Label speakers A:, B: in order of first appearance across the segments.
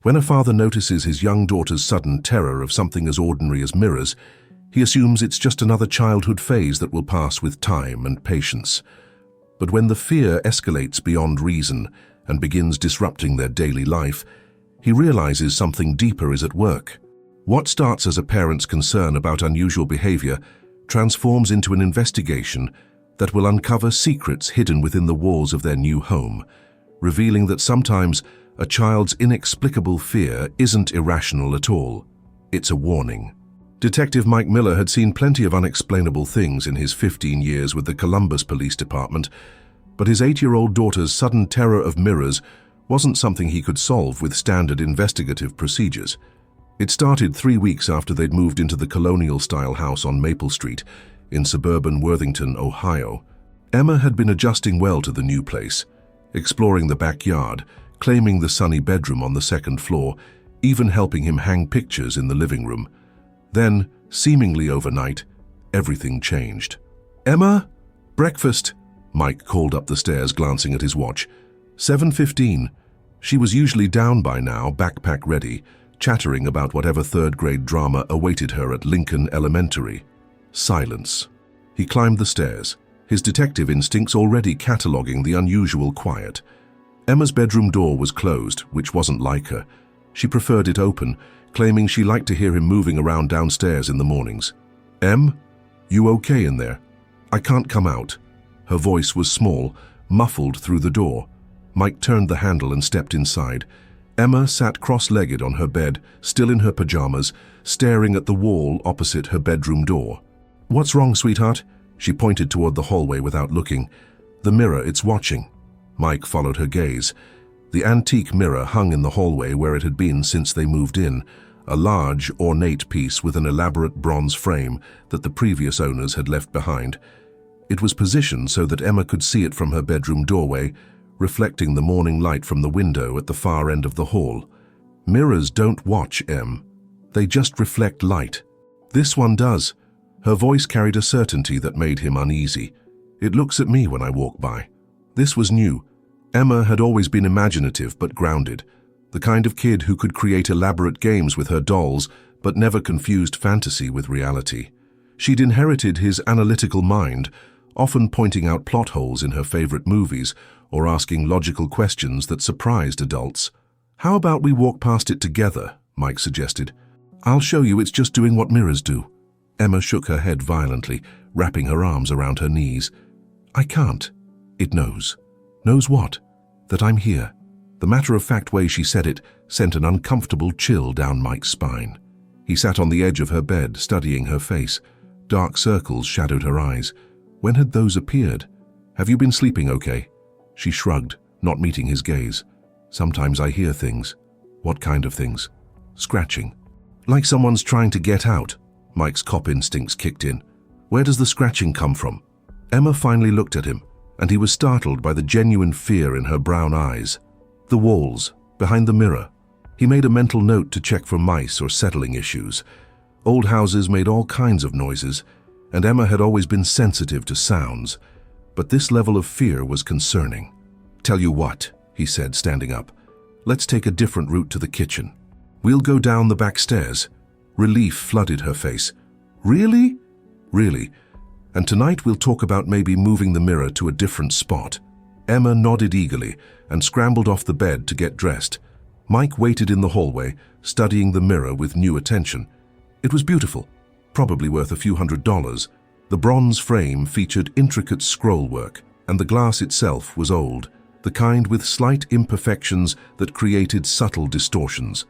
A: When a father notices his young daughter's sudden terror of something as ordinary as mirrors, he assumes it's just another childhood phase that will pass with time and patience. But when the fear escalates beyond reason and begins disrupting their daily life, he realizes something deeper is at work. What starts as a parent's concern about unusual behavior transforms into an investigation that will uncover secrets hidden within the walls of their new home, revealing that sometimes a child's inexplicable fear isn't irrational at all. It's a warning. Detective Mike Miller had seen plenty of unexplainable things in his 15 years with the Columbus Police Department, but his 8-year-old daughter's sudden terror of mirrors wasn't something he could solve with standard investigative procedures. It started 3 weeks after they'd moved into the colonial-style house on Maple Street in suburban Worthington, Ohio. Emma had been adjusting well to the new place, exploring the backyard, claiming the sunny bedroom on the second floor, even helping him hang pictures in the living room. Then, seemingly overnight, everything changed. "Emma? Breakfast," Mike called up the stairs, glancing at his watch. 7:15. She was usually down by now, backpack ready, chattering about whatever third-grade drama awaited her at Lincoln Elementary. Silence. He climbed the stairs, his detective instincts already cataloging the unusual quiet. Emma's bedroom door was closed, which wasn't like her. She preferred it open, claiming she liked to hear him moving around downstairs in the mornings. "Em, you okay in there? I can't come out." Her voice was small, muffled through the door. Mike turned the handle and stepped inside. Emma sat cross-legged on her bed, still in her pajamas, staring at the wall opposite her bedroom door. "What's wrong, sweetheart?" She pointed toward the hallway without looking. "The mirror, it's watching." Mike followed her gaze. The antique mirror hung in the hallway where it had been since they moved in, a large, ornate piece with an elaborate bronze frame that the previous owners had left behind. It was positioned so that Emma could see it from her bedroom doorway, reflecting the morning light from the window at the far end of the hall. "Mirrors don't watch, Em. They just reflect light. This one does." Her voice carried a certainty that made him uneasy. "It looks at me when I walk by." This was new. Emma had always been imaginative but grounded, the kind of kid who could create elaborate games with her dolls but never confused fantasy with reality. She'd inherited his analytical mind, often pointing out plot holes in her favorite movies or asking logical questions that surprised adults. "How about we walk past it together?" Mike suggested. "I'll show you it's just doing what mirrors do." Emma shook her head violently, wrapping her arms around her knees. "I can't. It knows." "Knows what?" "That I'm here." The matter-of-fact way she said it sent an uncomfortable chill down Mike's spine. He sat on the edge of her bed, studying her face. Dark circles shadowed her eyes. When had those appeared? "Have you been sleeping okay?" She shrugged, not meeting his gaze. "Sometimes I hear things." "What kind of things?" "Scratching." "Like someone's trying to get out." Mike's cop instincts kicked in. "Where does the scratching come from?" Emma finally looked at him, and he was startled by the genuine fear in her brown eyes. "The walls, behind the mirror." He made a mental note to check for mice or settling issues. Old houses made all kinds of noises, and Emma had always been sensitive to sounds. But this level of fear was concerning. "Tell you what," he said, standing up. "Let's take a different route to the kitchen. We'll go down the back stairs." Relief flooded her face. "Really?" "Really. And tonight we'll talk about maybe moving the mirror to a different spot." Emma nodded eagerly and scrambled off the bed to get dressed. Mike waited in the hallway, studying the mirror with new attention. It was beautiful, probably worth a few $100s. The bronze frame featured intricate scroll work, and the glass itself was old, the kind with slight imperfections that created subtle distortions.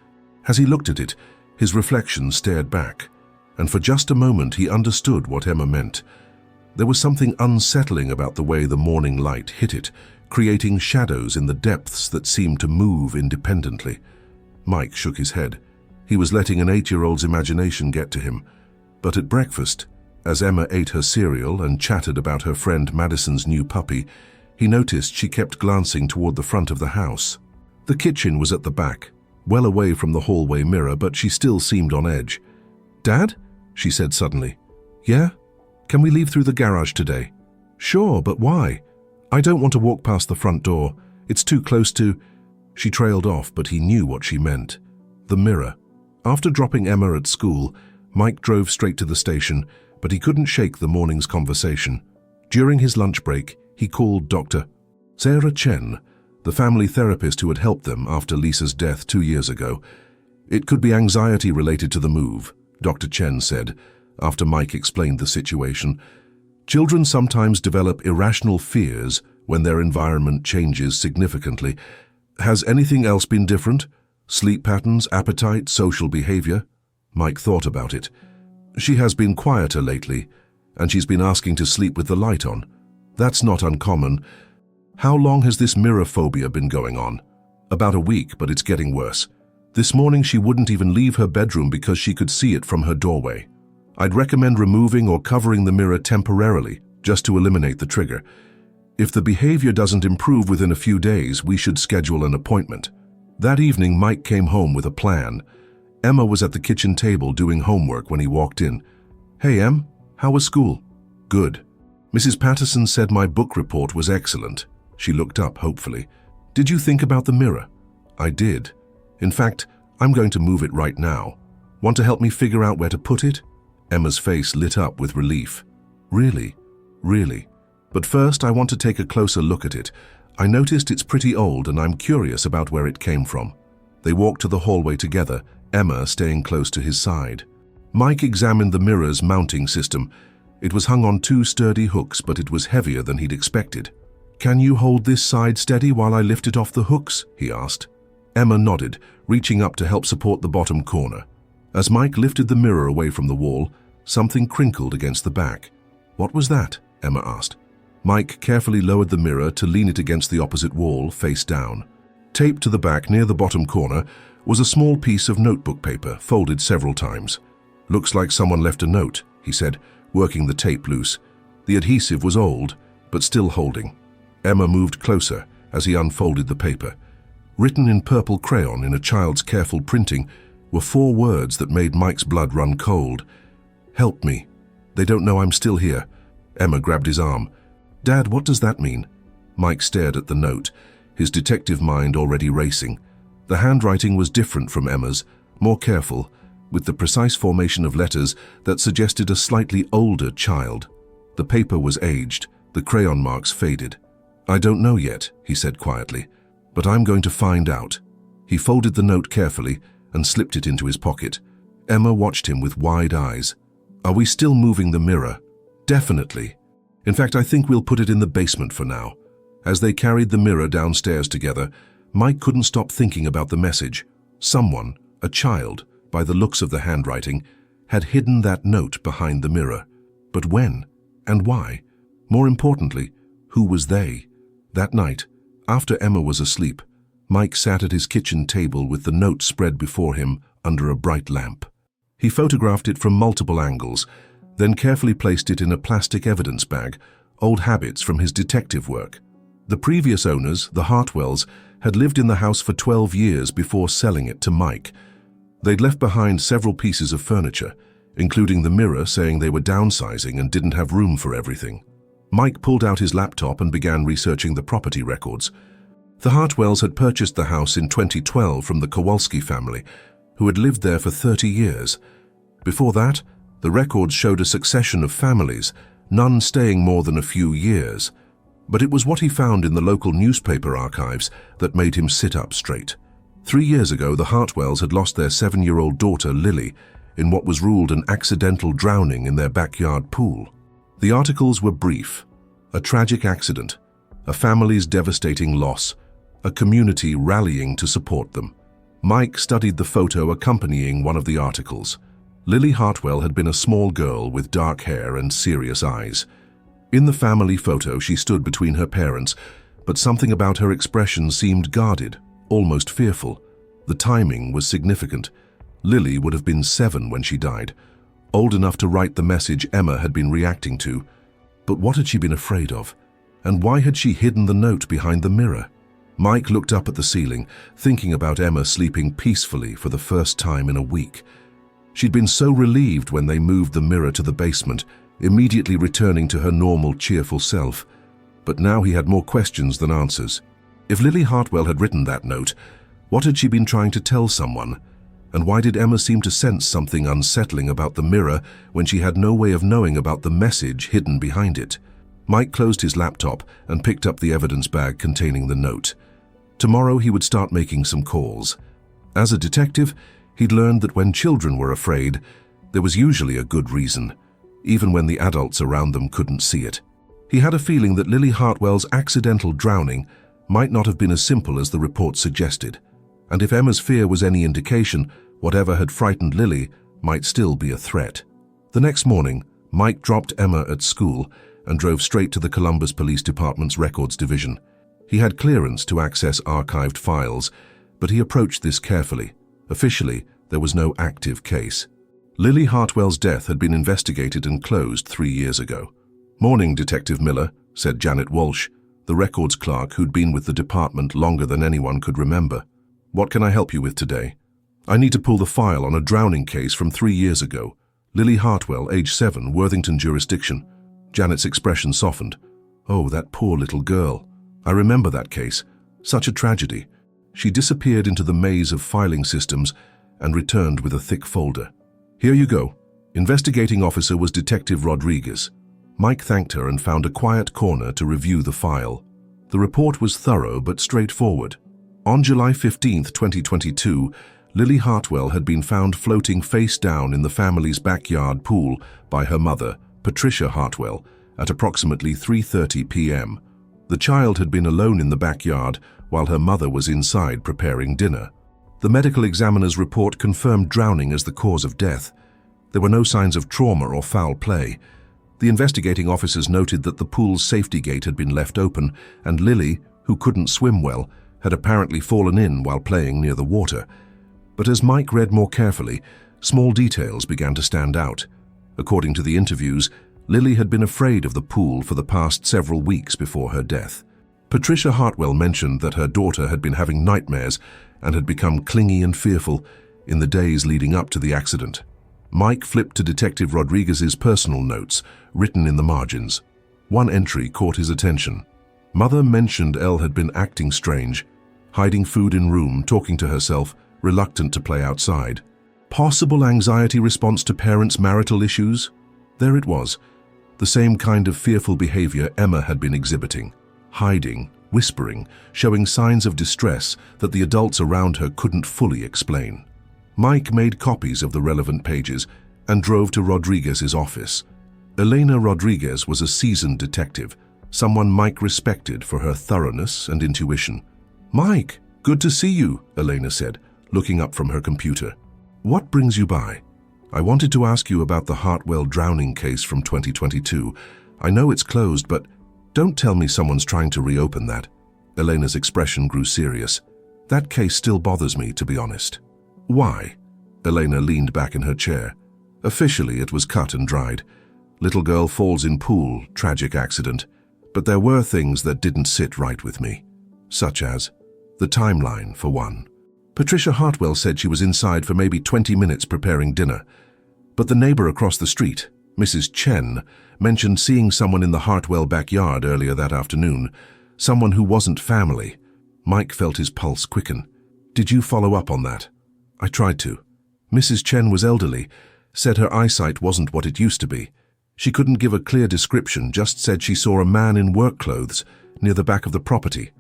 A: As he looked at it, his reflection stared back, and for just a moment he understood what Emma meant. There was something unsettling about the way the morning light hit it, creating shadows in the depths that seemed to move independently. Mike shook his head. He was letting an 8-year-old's imagination get to him. But at breakfast, as Emma ate her cereal and chatted about her friend Madison's new puppy, he noticed she kept glancing toward the front of the house. The kitchen was at the back, well away from the hallway mirror, but she still seemed on edge. "Dad?" she said suddenly. "Yeah? Can we leave through the garage today?" "Sure, but why?" "I don't want to walk past the front door. It's too close to..." She trailed off, but he knew what she meant. The mirror. After dropping Emma at school, Mike drove straight to the station, but he couldn't shake the morning's conversation. During his lunch break, he called Dr. Sarah Chen, the family therapist who had helped them after Lisa's death 2 years ago. It could be anxiety related to the move, Dr. Chen said, after Mike explained the situation. Children sometimes develop irrational fears when their environment changes significantly. Has anything else been different? Sleep patterns, appetite, social behavior? Mike thought about it. She has been quieter lately, and she's been asking to sleep with the light on. That's not uncommon. How long has this mirror phobia been going on? About a week, but it's getting worse. This morning she wouldn't even leave her bedroom because she could see it from her doorway. I'd recommend removing or covering the mirror temporarily, just to eliminate the trigger. If the behavior doesn't improve within a few days, we should schedule an appointment. That evening, Mike came home with a plan. Emma was at the kitchen table doing homework when he walked in. "Hey, Em, how was school?" "Good. Mrs. Patterson said my book report was excellent." She looked up hopefully. "Did you think about the mirror?" "I did. In fact, I'm going to move it right now. Want to help me figure out where to put it?" Emma's face lit up with relief. "Really? Really? But first I want to take a closer look at it. I noticed it's pretty old and I'm curious about where it came from." They walked to the hallway together, Emma staying close to his side. Mike examined the mirror's mounting system. It was hung on 2 sturdy hooks, but it was heavier than he'd expected. "Can you hold this side steady while I lift it off the hooks?" he asked. Emma nodded, reaching up to help support the bottom corner. As Mike lifted the mirror away from the wall, something crinkled against the back. "What was that?" Emma asked. Mike carefully lowered the mirror to lean it against the opposite wall, face down. Taped to the back near the bottom corner was a small piece of notebook paper, folded several times. "Looks like someone left a note," he said, working the tape loose. The adhesive was old, but still holding. Emma moved closer as he unfolded the paper. Written in purple crayon in a child's careful printing were 4 words that made Mike's blood run cold. "Help me. They don't know I'm still here." Emma grabbed his arm. "Dad, what does that mean?" Mike stared at the note, his detective mind already racing. The handwriting was different from Emma's, more careful, with the precise formation of letters that suggested a slightly older child. The paper was aged, the crayon marks faded. "I don't know yet," he said quietly, "but I'm going to find out." He folded the note carefully and slipped it into his pocket. Emma watched him with wide eyes. "Are we still moving the mirror?" "Definitely. In fact, I think we'll put it in the basement for now." As they carried the mirror downstairs together, Mike couldn't stop thinking about the message. Someone, a child, by the looks of the handwriting, had hidden that note behind the mirror. But when? And why? More importantly, who was they? That night, after Emma was asleep, Mike sat at his kitchen table with the note spread before him under a bright lamp. He photographed it from multiple angles, then carefully placed it in a plastic evidence bag, old habits from his detective work. The previous owners, the Hartwells, had lived in the house for 12 years before selling it to Mike. They'd left behind several pieces of furniture, including the mirror, saying they were downsizing and didn't have room for everything. Mike pulled out his laptop and began researching the property records. The Hartwells had purchased the house in 2012 from the Kowalski family, who had lived there for 30 years. Before that, the records showed a succession of families, none staying more than a few years. But it was what he found in the local newspaper archives that made him sit up straight. 3 years ago, the Hartwells had lost their 7-year-old daughter, Lily, in what was ruled an accidental drowning in their backyard pool. The articles were brief: a tragic accident, a family's devastating loss, a community rallying to support them. Mike studied the photo accompanying one of the articles. Lily Hartwell had been a small girl with dark hair and serious eyes. In the family photo, she stood between her parents, but something about her expression seemed guarded, almost fearful. The timing was significant. Lily would have been 7 when she died, old enough to write the message Emma had been reacting to. But what had she been afraid of? And why had she hidden the note behind the mirror? Mike looked up at the ceiling, thinking about Emma sleeping peacefully for the first time in a week. She'd been so relieved when they moved the mirror to the basement, immediately returning to her normal, cheerful self. But now he had more questions than answers. If Lily Hartwell had written that note, what had she been trying to tell someone? And why did Emma seem to sense something unsettling about the mirror when she had no way of knowing about the message hidden behind it? Mike closed his laptop and picked up the evidence bag containing the note. Tomorrow he would start making some calls. As a detective, he'd learned that when children were afraid, there was usually a good reason, even when the adults around them couldn't see it. He had a feeling that Lily Hartwell's accidental drowning might not have been as simple as the report suggested. And if Emma's fear was any indication, whatever had frightened Lily might still be a threat. The next morning, Mike dropped Emma at school and drove straight to the Columbus Police Department's Records Division. He had clearance to access archived files, but he approached this carefully. Officially, there was no active case. Lily Hartwell's death had been investigated and closed 3 years ago. "Morning, Detective Miller," said Janet Walsh, the records clerk who'd been with the department longer than anyone could remember. "What can I help you with today?" "I need to pull the file on a drowning case from 3 years ago. Lily Hartwell, age 7, Worthington jurisdiction." Janet's expression softened. "Oh, that poor little girl. I remember that case. Such a tragedy." She disappeared into the maze of filing systems and returned with a thick folder. "Here you go." Investigating officer was Detective Rodriguez. Mike thanked her and found a quiet corner to review the file. The report was thorough but straightforward. On July 15, 2022, Lily Hartwell had been found floating face down in the family's backyard pool by her mother, Patricia Hartwell, at approximately 3:30 p.m. The child had been alone in the backyard while her mother was inside preparing dinner. The medical examiner's report confirmed drowning as the cause of death. There were no signs of trauma or foul play. The investigating officers noted that the pool's safety gate had been left open, and Lily, who couldn't swim well, had apparently fallen in while playing near the water. But as Mike read more carefully, small details began to stand out. According to the interviews, Lily had been afraid of the pool for the past several weeks before her death. Patricia Hartwell mentioned that her daughter had been having nightmares and had become clingy and fearful in the days leading up to the accident. Mike flipped to Detective Rodriguez's personal notes, written in the margins. One entry caught his attention. Mother mentioned Elle had been acting strange, hiding food in room, talking to herself, reluctant to play outside. Possible anxiety response to parents' marital issues? There it was, the same kind of fearful behavior Emma had been exhibiting. Hiding, whispering, showing signs of distress that the adults around her couldn't fully explain. Mike made copies of the relevant pages and drove to Rodriguez's office. Elena Rodriguez was a seasoned detective, someone Mike respected for her thoroughness and intuition. "Mike, good to see you," Elena said, looking up from her computer. "What brings you by?" "I wanted to ask you about the Hartwell drowning case from 2022. I know it's closed, but don't tell me someone's trying to reopen that." Elena's expression grew serious. "That case still bothers me, to be honest." "Why?" Elena leaned back in her chair. "Officially, it was cut and dried. Little girl falls in pool, tragic accident. But there were things that didn't sit right with me. Such as the timeline, for one. Patricia Hartwell said she was inside for maybe 20 minutes preparing dinner. But the neighbor across the street, Mrs. Chen, mentioned seeing someone in the Hartwell backyard earlier that afternoon, someone who wasn't family. Mike felt his pulse quicken. "Did you follow up on that?" "I tried to. Mrs. Chen was elderly, said her eyesight wasn't what it used to be. She couldn't give a clear description, just said she saw a man in work clothes near the back of the property.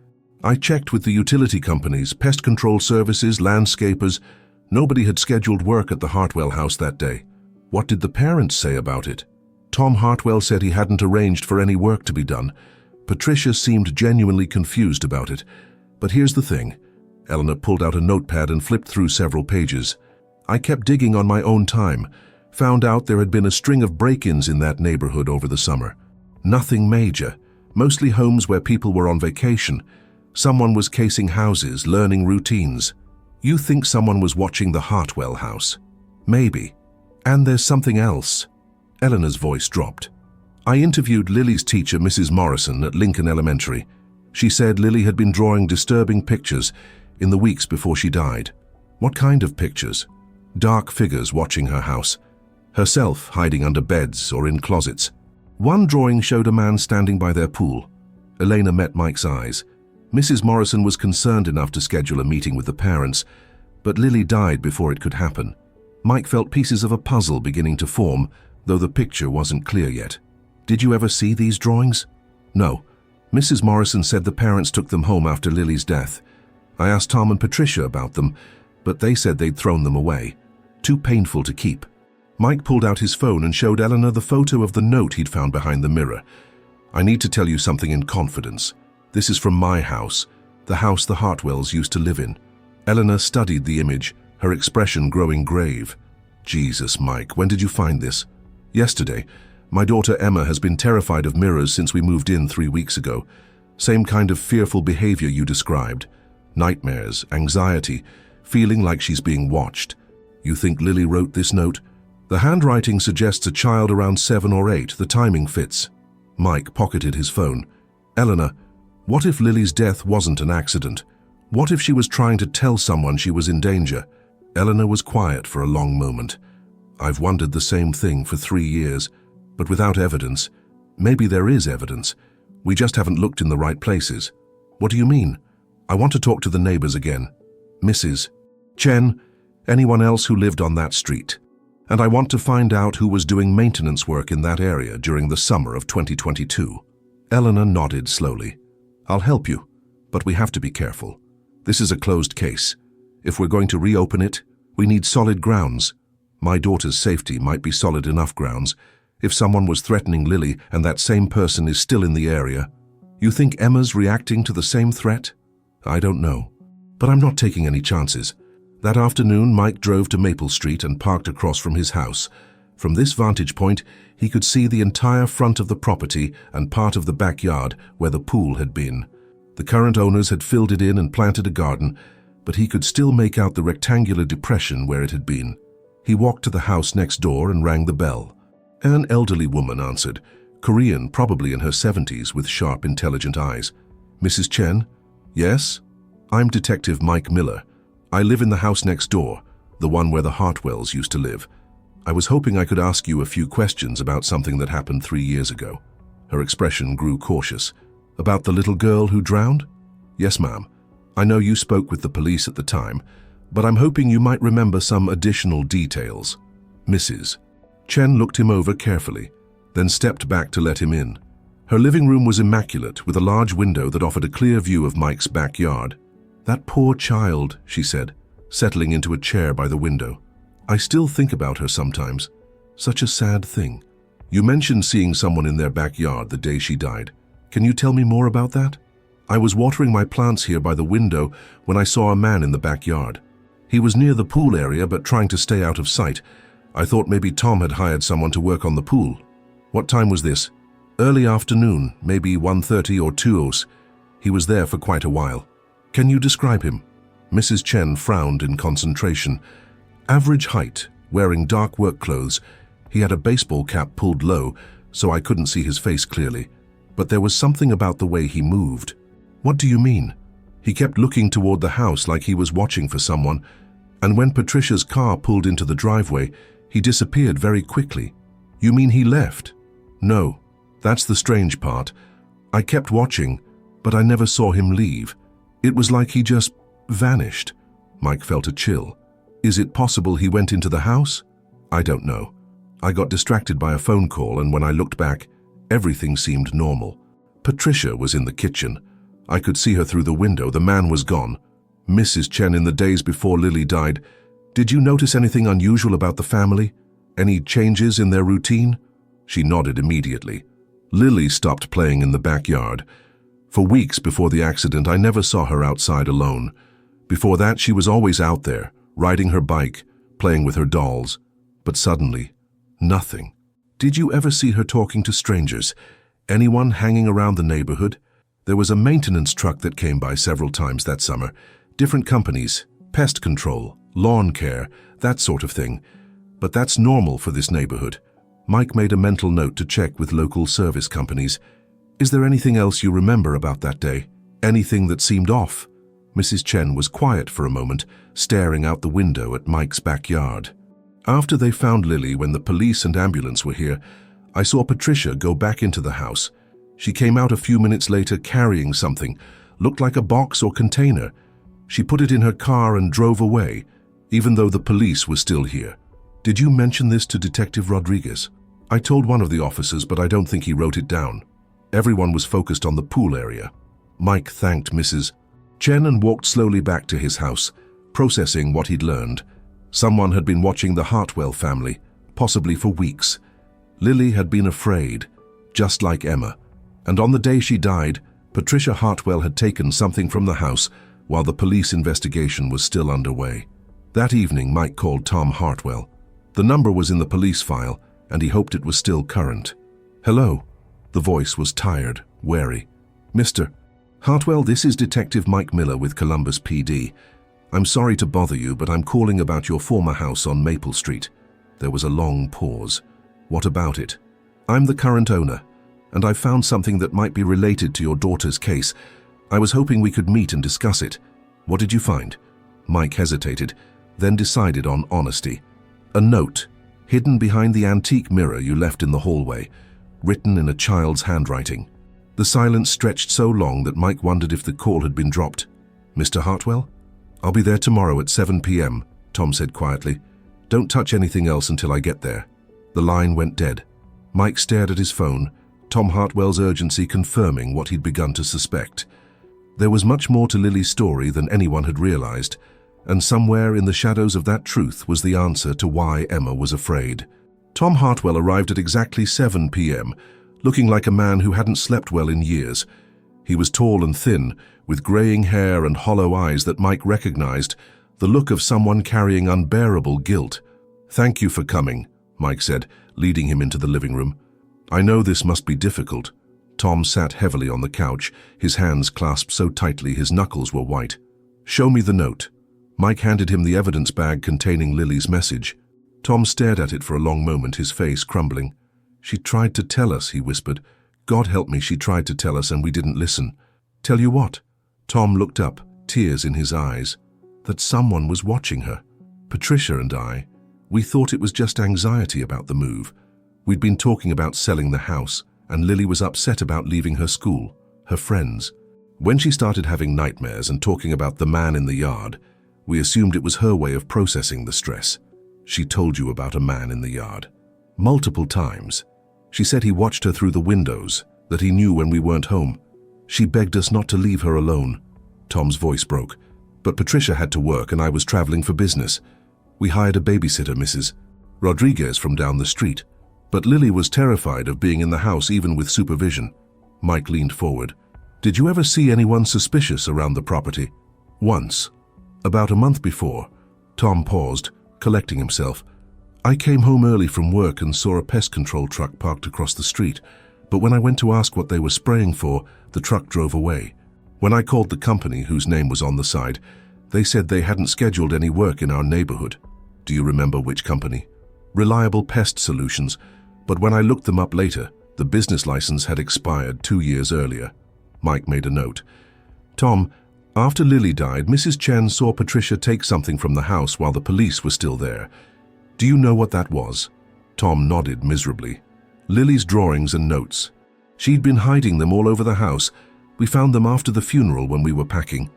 A: I checked with the utility companies, pest control services, landscapers. Nobody had scheduled work at the Hartwell house that day." "What did the parents say about it?" "Tom Hartwell said he hadn't arranged for any work to be done." Patricia seemed genuinely confused about it. "But here's the thing." Eleanor pulled out a notepad and flipped through several pages. "I kept digging on my own time. Found out there had been a string of break-ins in that neighborhood over the summer. Nothing major, mostly homes where people were on vacation. Someone was casing houses, learning routines. You think someone was watching the Hartwell house? Maybe. And there's something else." Eleanor's voice dropped. "I interviewed Lily's teacher, Mrs. Morrison, at Lincoln Elementary. She said Lily had been drawing disturbing pictures in the weeks before she died." "What kind of pictures?" "Dark figures watching her house. Herself hiding under beds or in closets. One drawing showed a man standing by their pool." Elena met Mike's eyes. Mrs. Morrison was concerned enough to schedule a meeting with the parents, but Lily died before it could happen. Mike felt pieces of a puzzle beginning to form, though the picture wasn't clear yet. Did you ever see these drawings? No. Mrs. Morrison said the parents took them home after Lily's death. I asked Tom and Patricia about them, but they said they'd thrown them away. Too painful to keep. Mike pulled out his phone and showed Eleanor the photo of the note he'd found behind the mirror. I need to tell you something in confidence. This is from my house, the house the Hartwells used to live in. Eleanor studied the image, her expression growing grave. Jesus, Mike, when did you find this? Yesterday. My daughter Emma has been terrified of mirrors since we moved in 3 weeks ago. Same kind of fearful behavior you described. Nightmares, anxiety, feeling like she's being watched. You think Lily wrote this note? The handwriting suggests a child around 7 or 8. The timing fits. Mike pocketed his phone. Eleanor, what if Lily's death wasn't an accident? What if she was trying to tell someone she was in danger? Eleanor was quiet for a long moment. I've wondered the same thing for 3 years, but without evidence. Maybe there is evidence. We just haven't looked in the right places. What do you mean? I want to talk to the neighbors again. Mrs. Chen, anyone else who lived on that street. And I want to find out who was doing maintenance work in that area during the summer of 2022. Eleanor nodded slowly. I'll help you, but we have to be careful. This is a closed case. If we're going to reopen it, we need solid grounds. My daughter's safety might be solid enough grounds. If someone was threatening Lily and that same person is still in the area, you think Emma's reacting to the same threat? I don't know, but I'm not taking any chances. That afternoon, Mike drove to Maple Street and parked across from his house. From this vantage point, he could see the entire front of the property and part of the backyard where the pool had been. The current owners had filled it in and planted a garden, but he could still make out the rectangular depression where it had been. He walked to the house next door and rang the bell. An elderly woman answered, Korean, probably in her 70s, with sharp, intelligent eyes. Mrs. Chen? Yes? I'm Detective Mike Miller. I live in the house next door, the one where the Hartwells used to live. I was hoping I could ask you a few questions about something that happened 3 years ago. Her expression grew cautious. About the little girl who drowned? Yes, ma'am. I know you spoke with the police at the time, but I'm hoping you might remember some additional details. Mrs. Chen looked him over carefully, then stepped back to let him in. Her living room was immaculate, with a large window that offered a clear view of Mike's backyard. That poor child, she said, settling into a chair by the window. I still think about her sometimes. Such a sad thing. You mentioned seeing someone in their backyard the day she died. Can you tell me more about that? I was watering my plants here by the window when I saw a man in the backyard. He was near the pool area but trying to stay out of sight. I thought maybe Tom had hired someone to work on the pool. What time was this? Early afternoon, maybe 1:30 or 2. He was there for quite a while. Can you describe him? Mrs. Chen frowned in concentration. Average height, wearing dark work clothes. He had a baseball cap pulled low, so I couldn't see his face clearly. But there was something about the way he moved. What do you mean? He kept looking toward the house like he was watching for someone, and when Patricia's car pulled into the driveway, he disappeared very quickly. You mean he left? No, that's the strange part. I kept watching, but I never saw him leave. It was like he just vanished. Mike felt a chill. Is it possible he went into the house? I don't know. I got distracted by a phone call, and when I looked back, everything seemed normal. Patricia was in the kitchen. I could see her through the window. The man was gone. Mrs. Chen, in the days before Lily died, did you notice anything unusual about the family? Any changes in their routine? She nodded immediately. Lily stopped playing in the backyard. For weeks before the accident, I never saw her outside alone. Before that, she was always out there, riding her bike, playing with her dolls. But suddenly, nothing. Did you ever see her talking to strangers? Anyone hanging around the neighborhood? There was a maintenance truck that came by several times that summer. Different companies, pest control, lawn care, that sort of thing. But that's normal for this neighborhood. Mike made a mental note to check with local service companies. Is there anything else you remember about that day? Anything that seemed off? Mrs. Chen was quiet for a moment, staring out the window at Mike's backyard. After they found Lily, when the police and ambulance were here, I saw Patricia go back into the house. She came out a few minutes later carrying something, Looked like a box or container. She put it in her car and drove away, even though the police were still here. Did you mention this to Detective Rodriguez? I told one of the officers, but I don't think he wrote it down. Everyone was focused on the pool area. Mike thanked Mrs. Chen and walked slowly back to his house, processing what he'd learned. Someone had been watching the Hartwell family, possibly for weeks. Lily had been afraid, just like Emma. And on the day she died, Patricia Hartwell had taken something from the house while the police investigation was still underway. That evening, Mike called Tom Hartwell. The number was in the police file, and he hoped it was still current. Hello. The voice was tired, wary. Mr. Hartwell, this is Detective Mike Miller with Columbus PD. I'm sorry to bother you, but I'm calling about your former house on Maple Street. There was a long pause. What about it? I'm the current owner, and I've found something that might be related to your daughter's case. I was hoping we could meet and discuss it. What did you find? Mike hesitated, then decided on honesty. A note, hidden behind the antique mirror you left in the hallway, written in a child's handwriting. The silence stretched so long that Mike wondered if the call had been dropped. Mr. Hartwell? I'll be there tomorrow at 7 p.m., Tom said quietly. Don't touch anything else until I get there. The line went dead. Mike stared at his phone, Tom Hartwell's urgency confirming what he'd begun to suspect. There was much more to Lily's story than anyone had realized, and somewhere in the shadows of that truth was the answer to why Emma was afraid. Tom Hartwell arrived at exactly 7 p.m., looking like a man who hadn't slept well in years. He was tall and thin, with graying hair and hollow eyes that Mike recognized, the look of someone carrying unbearable guilt. "Thank you for coming," Mike said, leading him into the living room. "I know this must be difficult." Tom sat heavily on the couch, his hands clasped so tightly his knuckles were white. "Show me the note." Mike handed him the evidence bag containing Lily's message. Tom stared at it for a long moment, his face crumbling. "She tried to tell us," he whispered. "God help me, she tried to tell us and we didn't listen." "Tell you what?" Tom looked up, tears in his eyes. "That someone was watching her. Patricia and I. We thought it was just anxiety about the move. We'd been talking about selling the house, and Lily was upset about leaving her school, her friends. When she started having nightmares and talking about the man in the yard, we assumed it was her way of processing the stress. She told you about a man in the yard. Multiple times. She said he watched her through the windows, that he knew when we weren't home. She begged us not to leave her alone." Tom's voice broke. "But Patricia had to work and I was traveling for business. We hired a babysitter, Mrs. Rodriguez, from down the street. But Lily was terrified of being in the house even with supervision." Mike leaned forward. "Did you ever see anyone suspicious around the property?" "Once. About a month before." Tom paused, collecting himself. "I came home early from work and saw a pest control truck parked across the street, but when I went to ask what they were spraying for, the truck drove away. When I called the company, whose name was on the side, they said they hadn't scheduled any work in our neighborhood." "Do you remember which company?" "Reliable Pest Solutions, but when I looked them up later, the business license had expired 2 years earlier." Mike made a note. "Tom, after Lily died, Mrs. Chen saw Patricia take something from the house while the police were still there. Do you know what that was?" Tom nodded miserably. "Lily's drawings and notes. She'd been hiding them all over the house. We found them after the funeral when we were packing.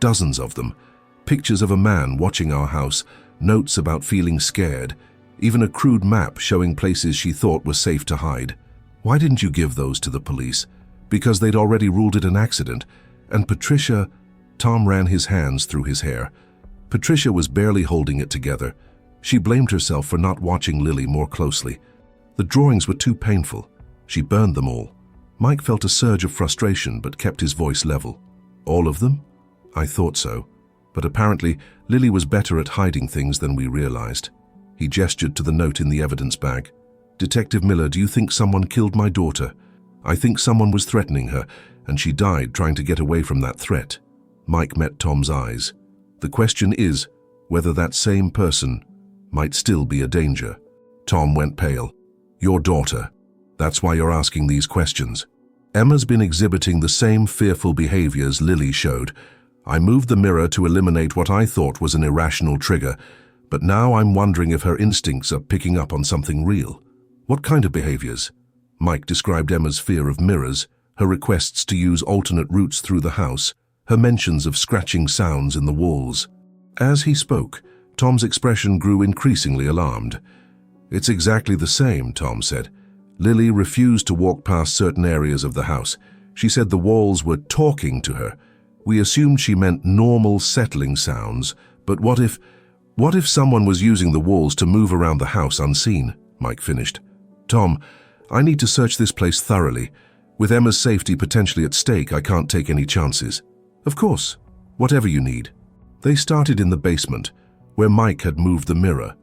A: Dozens of them. Pictures of a man watching our house, notes about feeling scared, even a crude map showing places she thought were safe to hide. Why didn't you give those to the police? Because they'd already ruled it an accident. And Patricia..." Tom ran his hands through his hair. "Patricia was barely holding it together. She blamed herself for not watching Lily more closely. The drawings were too painful. She burned them all." Mike felt a surge of frustration but kept his voice level. "All of them?" "I thought so. But apparently, Lily was better at hiding things than we realized." He gestured to the note in the evidence bag. "Detective Miller, do you think someone killed my daughter? I think someone was threatening her, and she died trying to get away from that threat." Mike met Tom's eyes. "The question is whether that same person might still be a danger." Tom went pale. "Your daughter. That's why you're asking these questions. Emma's been exhibiting the same fearful behaviors Lily showed. I moved the mirror to eliminate what I thought was an irrational trigger, but now I'm wondering if her instincts are picking up on something real." "What kind of behaviors?" Mike described Emma's fear of mirrors, her requests to use alternate routes through the house. her mentions of scratching sounds in the walls. As he spoke, Tom's expression grew increasingly alarmed. "It's exactly the same," Tom said. "Lily refused to walk past certain areas of the house. She said the walls were talking to her. We assumed she meant normal settling sounds, but what if someone was using the walls to move around the house unseen?" Mike finished. "Tom, I need to search this place thoroughly. With Emma's safety potentially at stake, I can't take any chances." "Of course, whatever you need." They started in the basement, where Mike had moved the mirror.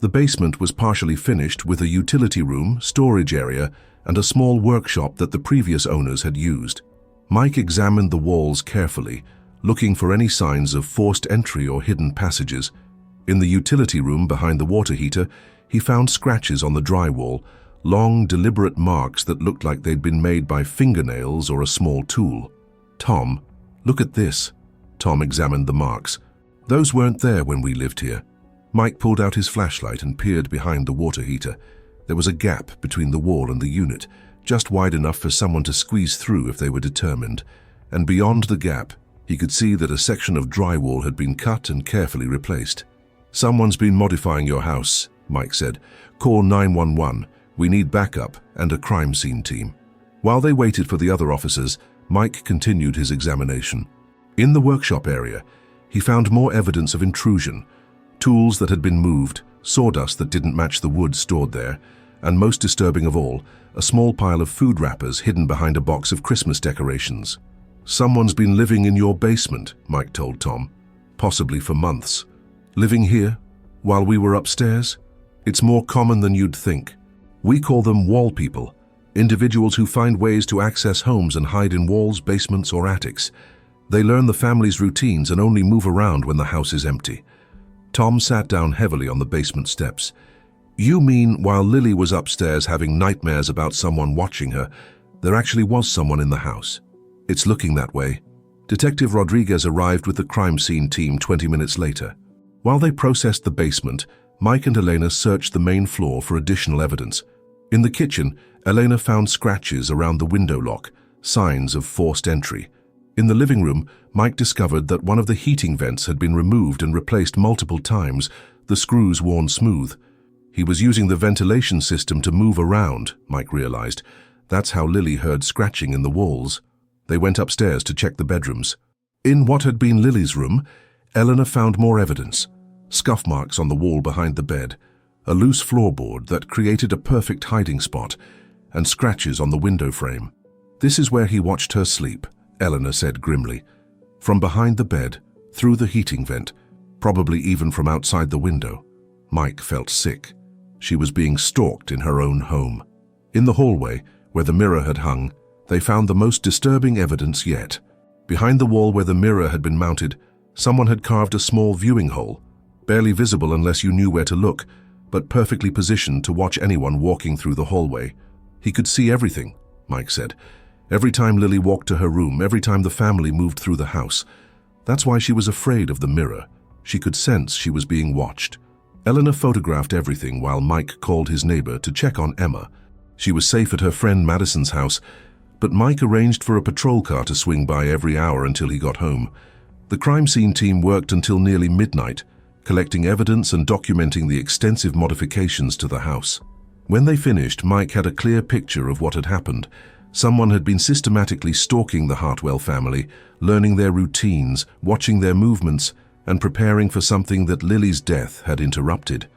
A: The basement was partially finished with a utility room, storage area, and a small workshop that the previous owners had used. Mike examined the walls carefully, looking for any signs of forced entry or hidden passages. In the utility room behind the water heater, he found scratches on the drywall, long, deliberate marks that looked like they'd been made by fingernails or a small tool. "Tom, look at this." Tom examined the marks. "Those weren't there when we lived here." Mike pulled out his flashlight and peered behind the water heater. There was a gap between the wall and the unit, just wide enough for someone to squeeze through if they were determined. And beyond the gap, he could see that a section of drywall had been cut and carefully replaced. "Someone's been modifying your house," Mike said. "Call 911. We need backup and a crime scene team." While they waited for the other officers, Mike continued his examination. In the workshop area, he found more evidence of intrusion: tools that had been moved, sawdust that didn't match the wood stored there, and most disturbing of all, a small pile of food wrappers hidden behind a box of Christmas decorations. "Someone's been living in your basement," Mike told Tom. "Possibly for months. Living here, while we were upstairs? It's more common than you'd think. We call them wall people, individuals who find ways to access homes and hide in walls, basements, or attics. They learn the family's routines and only move around when the house is empty." Tom sat down heavily on the basement steps. "You mean while Lily was upstairs having nightmares about someone watching her, there actually was someone in the house?" "It's looking that way." Detective Rodriguez arrived with the crime scene team 20 minutes later. While they processed the basement, Mike and Elena searched the main floor for additional evidence. In the kitchen, Elena found scratches around the window lock, signs of forced entry. In the living room, Mike discovered that one of the heating vents had been removed and replaced multiple times, the screws worn smooth. He was using the ventilation system to move around, Mike realized. That's how Lily heard scratching in the walls. They went upstairs to check the bedrooms. In what had been Lily's room, Eleanor found more evidence: scuff marks on the wall behind the bed, a loose floorboard that created a perfect hiding spot, and scratches on the window frame. "This is where he watched her sleep," Eleanor said grimly. "From behind the bed, through the heating vent, probably even from outside the window." Mike felt sick. She was being stalked in her own home. In the hallway, where the mirror had hung, they found the most disturbing evidence yet. Behind the wall where the mirror had been mounted, someone had carved a small viewing hole, barely visible unless you knew where to look, but perfectly positioned to watch anyone walking through the hallway. "He could see everything," Mike said. "Every time Lily walked to her room, every time the family moved through the house. That's why she was afraid of the mirror. She could sense she was being watched." Eleanor photographed everything while Mike called his neighbor to check on Emma. She was safe at her friend Madison's house, but Mike arranged for a patrol car to swing by every hour until he got home. The crime scene team worked until nearly midnight, collecting evidence and documenting the extensive modifications to the house. When they finished, Mike had a clear picture of what had happened. Someone had been systematically stalking the Hartwell family, learning their routines, watching their movements, and preparing for something that Lily's death had interrupted.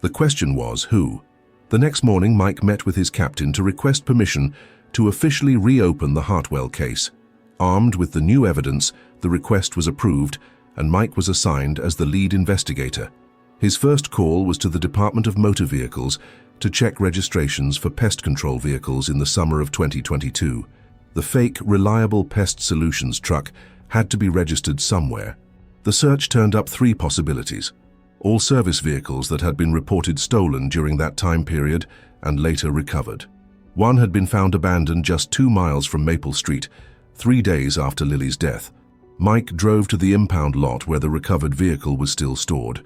A: The question was, who? The next morning, Mike met with his captain to request permission to officially reopen the Hartwell case. Armed with the new evidence, the request was approved, and Mike was assigned as the lead investigator. His first call was to the Department of Motor Vehicles to check registrations for pest control vehicles in the summer of 2022. The fake Reliable Pest Solutions truck had to be registered somewhere. The search turned up 3 possibilities: all service vehicles that had been reported stolen during that time period and later recovered. One had been found abandoned just 2 miles from Maple Street, 3 days after Lily's death. Mike drove to the impound lot where the recovered vehicle was still stored.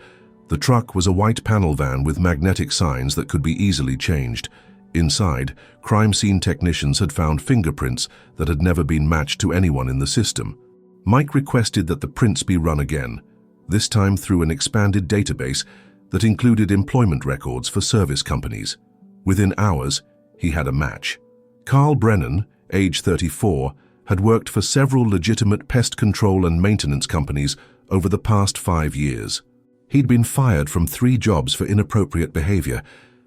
A: The truck was a white panel van with magnetic signs that could be easily changed. Inside, crime scene technicians had found fingerprints that had never been matched to anyone in the system. Mike requested that the prints be run again, this time through an expanded database that included employment records for service companies. Within hours, he had a match. Carl Brennan, age 34, had worked for several legitimate pest control and maintenance companies over the past 5 years. He'd been fired from 3 jobs for inappropriate behavior,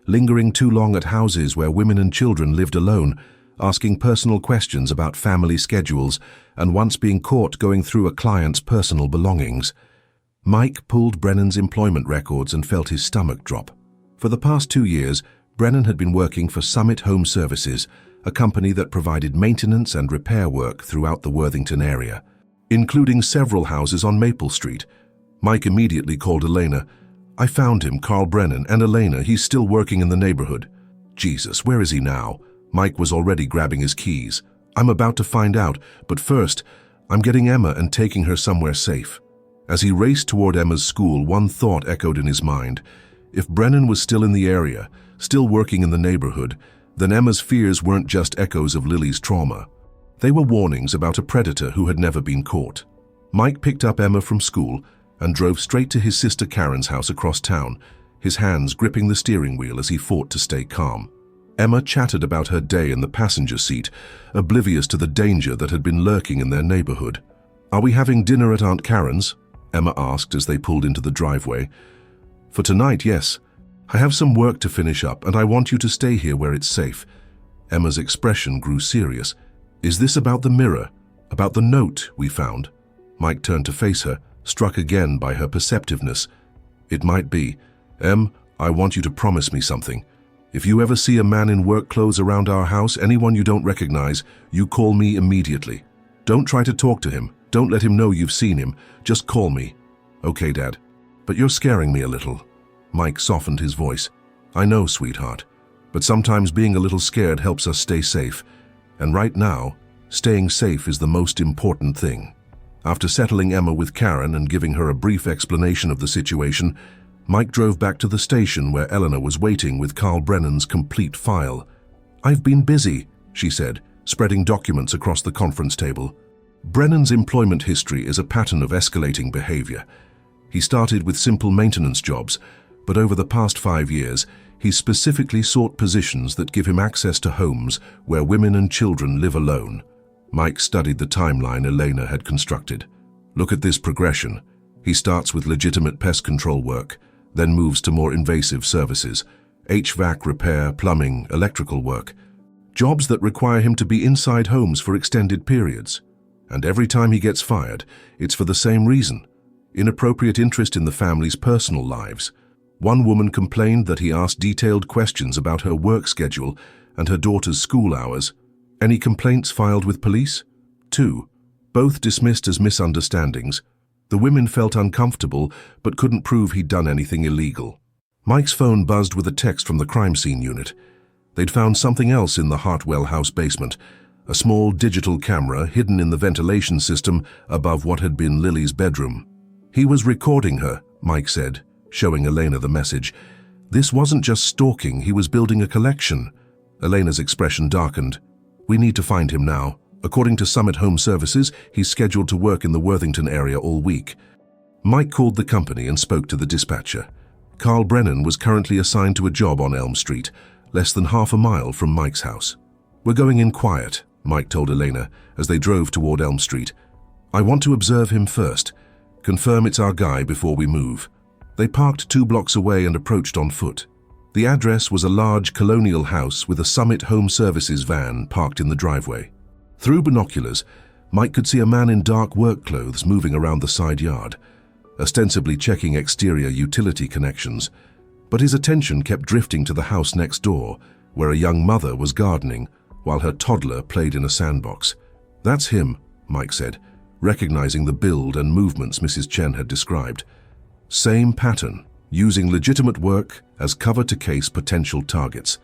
A: lingering too long at houses where women and children lived alone, asking personal questions about family schedules, and once being caught going through a client's personal belongings. Mike pulled Brennan's employment records and felt his stomach drop. For the past 2 years, Brennan had been working for Summit Home Services, a company that provided maintenance and repair work throughout the Worthington area, including several houses on Maple Street. Mike immediately called Elena. "I found him, Carl Brennan, and Elena, he's still working in the neighborhood." "Jesus, where is he now?" Mike was already grabbing his keys. "I'm about to find out, but first, I'm getting Emma and taking her somewhere safe." As he raced toward Emma's school, one thought echoed in his mind. If Brennan was still in the area, still working in the neighborhood, then Emma's fears weren't just echoes of Lily's trauma. They were warnings about a predator who had never been caught. Mike picked up Emma from school and drove straight to his sister Karen's house across town, his hands gripping the steering wheel as he fought to stay calm. Emma chatted about her day in the passenger seat, oblivious to the danger that had been lurking in their neighborhood. "Are we having dinner at Aunt Karen's?" Emma asked as they pulled into the driveway. "For tonight, yes. I have some work to finish up, and I want you to stay here where it's safe." Emma's expression grew serious. "Is this about the mirror? About the note we found?" Mike turned to face her, struck again by her perceptiveness. "It might be. Em, I want you to promise me something. If you ever see a man in work clothes around our house, anyone you don't recognize, you call me immediately. Don't try to talk to him. Don't let him know you've seen him. Just call me." "Okay, Dad. But you're scaring me a little." Mike softened his voice. "I know, sweetheart. But sometimes being a little scared helps us stay safe. And right now, staying safe is the most important thing." After settling Emma with Karen and giving her a brief explanation of the situation, Mike drove back to the station where Eleanor was waiting with Carl Brennan's complete file. "I've been busy," she said, spreading documents across the conference table. Brennan's employment history is a pattern of escalating behavior. He started with simple maintenance jobs, but over the past 5 years, he specifically sought positions that give him access to homes where women and children live alone. Mike studied the timeline Elena had constructed. "Look at this progression. He starts with legitimate pest control work, then moves to more invasive services, HVAC repair, plumbing, electrical work, jobs that require him to be inside homes for extended periods. And every time he gets fired, it's for the same reason: inappropriate interest in the family's personal lives. One woman complained that he asked detailed questions about her work schedule and her daughter's school hours. Any complaints filed with police? 2. Both dismissed as misunderstandings. The women felt uncomfortable but couldn't prove he'd done anything illegal. Mike's phone buzzed with a text from the crime scene unit. They'd found something else in the Hartwell house basement, a small digital camera hidden in the ventilation system above what had been Lily's bedroom. "He was recording her," Mike said, showing Elena the message. "This wasn't just stalking, he was building a collection." Elena's expression darkened. "We need to find him now. According to Summit Home Services, he's scheduled to work in the Worthington area all week." Mike called the company and spoke to the dispatcher. Carl Brennan was currently assigned to a job on Elm Street, less than half a mile from Mike's house. "We're going in quiet," Mike told Elena as they drove toward Elm Street. "I want to observe him first. Confirm it's our guy before we move." They parked 2 blocks away and approached on foot. The address was a large colonial house with a Summit Home Services van parked in the driveway. Through binoculars, Mike could see a man in dark work clothes moving around the side yard, ostensibly checking exterior utility connections. But his attention kept drifting to the house next door, where a young mother was gardening while her toddler played in a sandbox. "That's him," Mike said, recognizing the build and movements Mrs. Chen had described. Same pattern, using legitimate work as cover to case potential targets.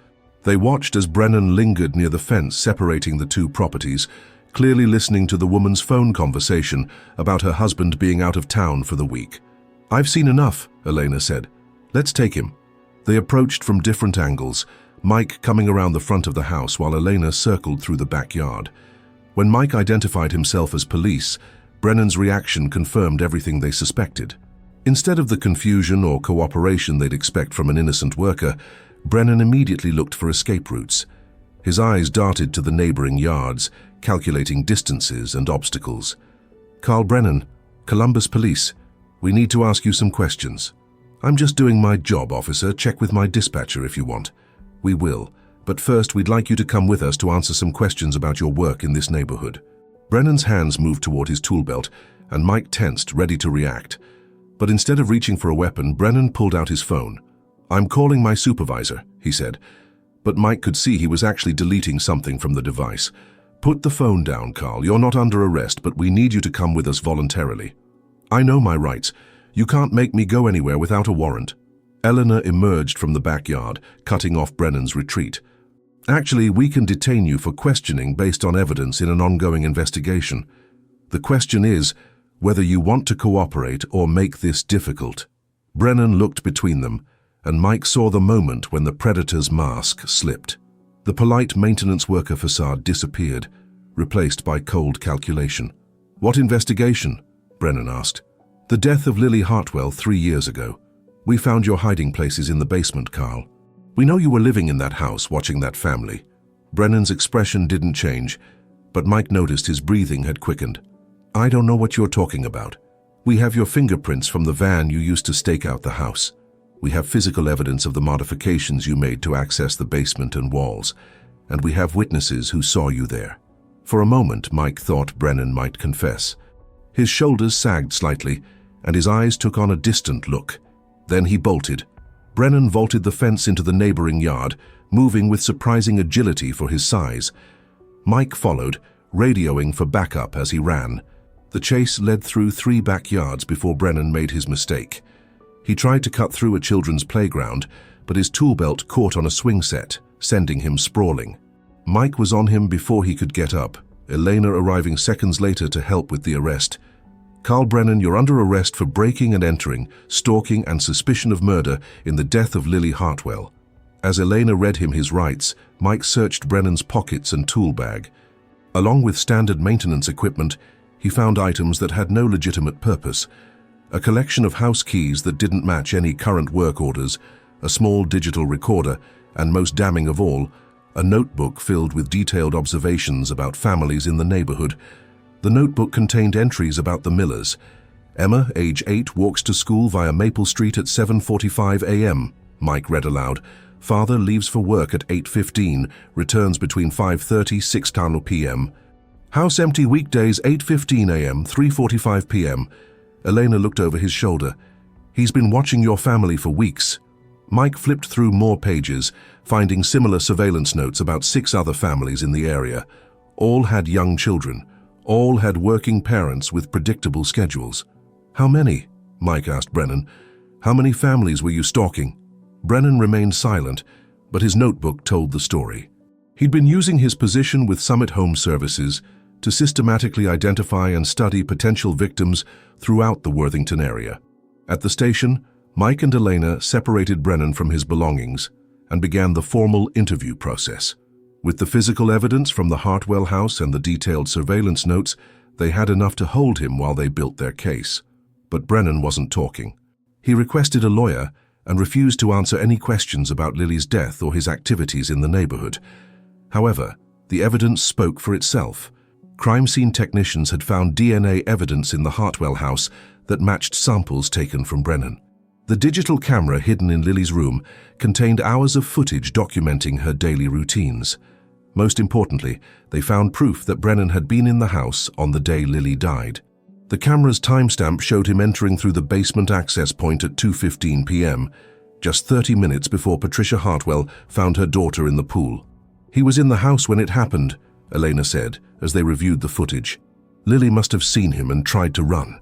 A: They watched as Brennan lingered near the fence separating the 2 properties, clearly listening to the woman's phone conversation about her husband being out of town for the week. "I've seen enough," Elena said. "Let's take him." They approached from different angles, Mike coming around the front of the house while Elena circled through the backyard. When Mike identified himself as police, Brennan's reaction confirmed everything they suspected. Instead of the confusion or cooperation they'd expect from an innocent worker, Brennan immediately looked for escape routes. His eyes darted to the neighboring yards, calculating distances and obstacles. "Carl Brennan, Columbus Police. We need to ask you some questions." "I'm just doing my job, officer. Check with my dispatcher if you want." "We will. But first, we'd like you to come with us to answer some questions about your work in this neighborhood." Brennan's hands moved toward his tool belt, and Mike tensed, ready to react. But instead of reaching for a weapon, Brennan pulled out his phone. "I'm calling my supervisor," he said. But Mike could see he was actually deleting something from the device. "Put the phone down, Carl. You're not under arrest, but we need you to come with us voluntarily." "I know my rights. You can't make me go anywhere without a warrant." Eleanor emerged from the backyard, cutting off Brennan's retreat. "Actually, we can detain you for questioning based on evidence in an ongoing investigation. The question is whether you want to cooperate or make this difficult." Brennan looked between them, and Mike saw the moment when the predator's mask slipped. The polite maintenance worker facade disappeared, replaced by cold calculation. "What investigation?" Brennan asked. "The death of Lily Hartwell 3 years ago. We found your hiding places in the basement, Carl. We know you were living in that house watching that family." Brennan's expression didn't change, but Mike noticed his breathing had quickened. "I don't know what you're talking about. We have your fingerprints from the van you used to stake out the house. We have physical evidence of the modifications you made to access the basement and walls, and we have witnesses who saw you there." For a moment, Mike thought Brennan might confess. His shoulders sagged slightly, and his eyes took on a distant look. Then he bolted. Brennan vaulted the fence into the neighboring yard, moving with surprising agility for his size. Mike followed, radioing for backup as he ran. The chase led through 3 backyards before Brennan made his mistake. He tried to cut through a children's playground, but his tool belt caught on a swing set, sending him sprawling. Mike was on him before he could get up, Elena arriving seconds later to help with the arrest. "Carl Brennan, you're under arrest for breaking and entering, stalking and suspicion of murder in the death of Lily Hartwell." As Elena read him his rights, Mike searched Brennan's pockets and tool bag. Along with standard maintenance equipment, he found items that had no legitimate purpose. A collection of house keys that didn't match any current work orders, a small digital recorder, and most damning of all, a notebook filled with detailed observations about families in the neighborhood. The notebook contained entries about the Millers. "Emma, age 8, walks to school via Maple Street at 7:45 a.m., Mike read aloud. "Father leaves for work at 8:15, returns between 5:30, 6 p.m. House empty weekdays 8:15 a.m., 3:45 p.m. Elena looked over his shoulder. "He's been watching your family for weeks." Mike flipped through more pages, finding similar surveillance notes about 6 other families in the area. All had young children. All had working parents with predictable schedules. "How many?" Mike asked Brennan. "How many families were you stalking?" Brennan remained silent, but his notebook told the story. He'd been using his position with Summit Home Services to systematically identify and study potential victims throughout the Worthington area. At the station, Mike and Elena separated Brennan from his belongings and began the formal interview process. With the physical evidence from the Hartwell house and the detailed surveillance notes, they had enough to hold him while they built their case. But Brennan wasn't talking. He requested a lawyer and refused to answer any questions about Lily's death or his activities in the neighborhood. However, the evidence spoke for itself. Crime scene technicians had found DNA evidence in the Hartwell house that matched samples taken from Brennan. The digital camera hidden in Lily's room contained hours of footage documenting her daily routines. Most importantly, they found proof that Brennan had been in the house on the day Lily died. The camera's timestamp showed him entering through the basement access point at 2:15 p.m., just 30 minutes before Patricia Hartwell found her daughter in the pool. "He was in the house when it happened," Elena said as they reviewed the footage. "Lily must have seen him and tried to run."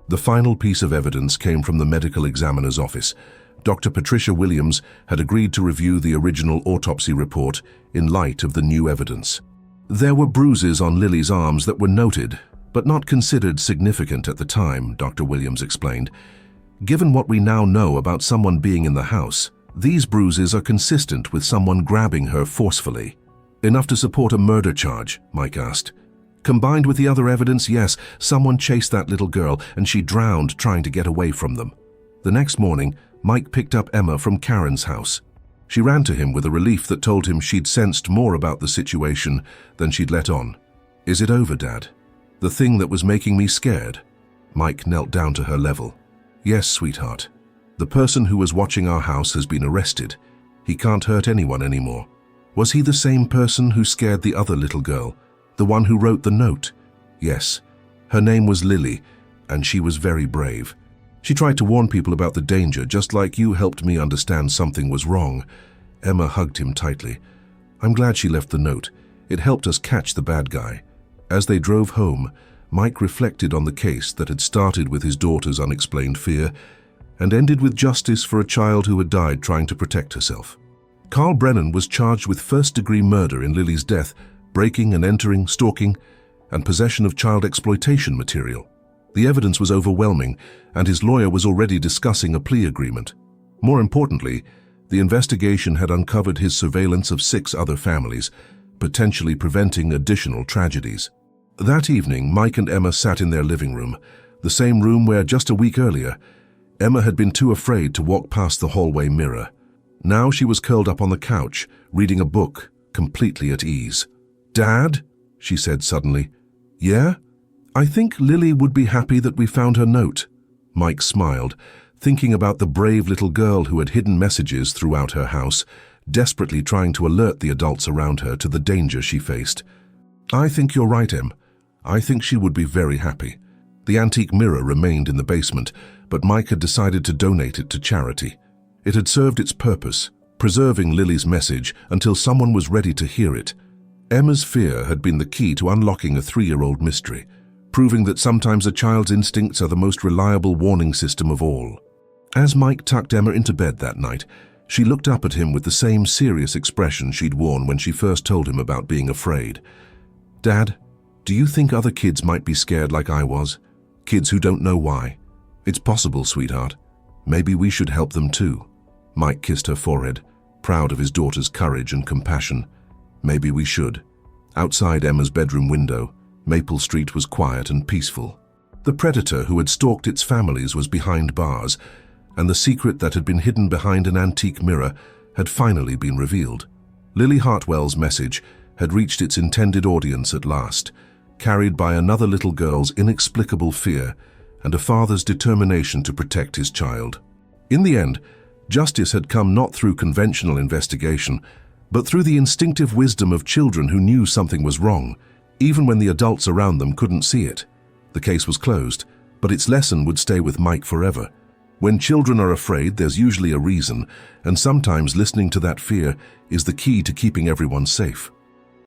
A: The final piece of evidence came from the medical examiner's office. Dr. Patricia Williams had agreed to review the original autopsy report in light of the new evidence. "There were bruises on Lily's arms that were noted, but not considered significant at the time," Dr. Williams explained. "Given what we now know about someone being in the house, these bruises are consistent with someone grabbing her forcefully." "Enough to support a murder charge?" Mike asked. Combined with the other evidence, yes, someone chased that little girl and she drowned trying to get away from them. The next morning, Mike picked up Emma from Karen's house. She ran to him with a relief that told him she'd sensed more about the situation than she'd let on. "Is it over, Dad? The thing that was making me scared?" Mike knelt down to her level. "Yes, sweetheart. The person who was watching our house has been arrested. He can't hurt anyone anymore." "Was he the same person who scared the other little girl? The one who wrote the note?" "Yes. Her name was Lily, and she was very brave. She tried to warn people about the danger, just like you helped me understand something was wrong." Emma hugged him tightly. "I'm glad she left the note. It helped us catch the bad guy." As they drove home, Mike reflected on the case that had started with his daughter's unexplained fear and ended with justice for a child who had died trying to protect herself. Carl Brennan was charged with first-degree murder in Lily's death, breaking and entering, stalking, and possession of child exploitation material. The evidence was overwhelming, and his lawyer was already discussing a plea agreement. More importantly, the investigation had uncovered his surveillance of 6 other families, potentially preventing additional tragedies. That evening, Mike and Emma sat in their living room, the same room where just a week earlier, Emma had been too afraid to walk past the hallway mirror. Now she was curled up on the couch, reading a book, completely at ease. "Dad?" she said suddenly. "Yeah? I think Lily would be happy that we found her note." Mike smiled, thinking about the brave little girl who had hidden messages throughout her house, desperately trying to alert the adults around her to the danger she faced. "I think you're right, Em. I think she would be very happy." The antique mirror remained in the basement, but Mike had decided to donate it to charity. It had served its purpose, preserving Lily's message until someone was ready to hear it. Emma's fear had been the key to unlocking a 3-year-old mystery, proving that sometimes a child's instincts are the most reliable warning system of all. As Mike tucked Emma into bed that night, she looked up at him with the same serious expression she'd worn when she first told him about being afraid. "Dad, do you think other kids might be scared like I was? Kids who don't know why?" "It's possible, sweetheart. Maybe we should help them too." Mike kissed her forehead, proud of his daughter's courage and compassion. "Maybe we should." Outside Emma's bedroom window, Maple Street was quiet and peaceful. The predator who had stalked its families was behind bars, and the secret that had been hidden behind an antique mirror had finally been revealed. Lily Hartwell's message had reached its intended audience at last, carried by another little girl's inexplicable fear and a father's determination to protect his child. In the end, justice had come not through conventional investigation, but through the instinctive wisdom of children who knew something was wrong, even when the adults around them couldn't see it. The case was closed, but its lesson would stay with Mike forever. When children are afraid, there's usually a reason, and sometimes listening to that fear is the key to keeping everyone safe.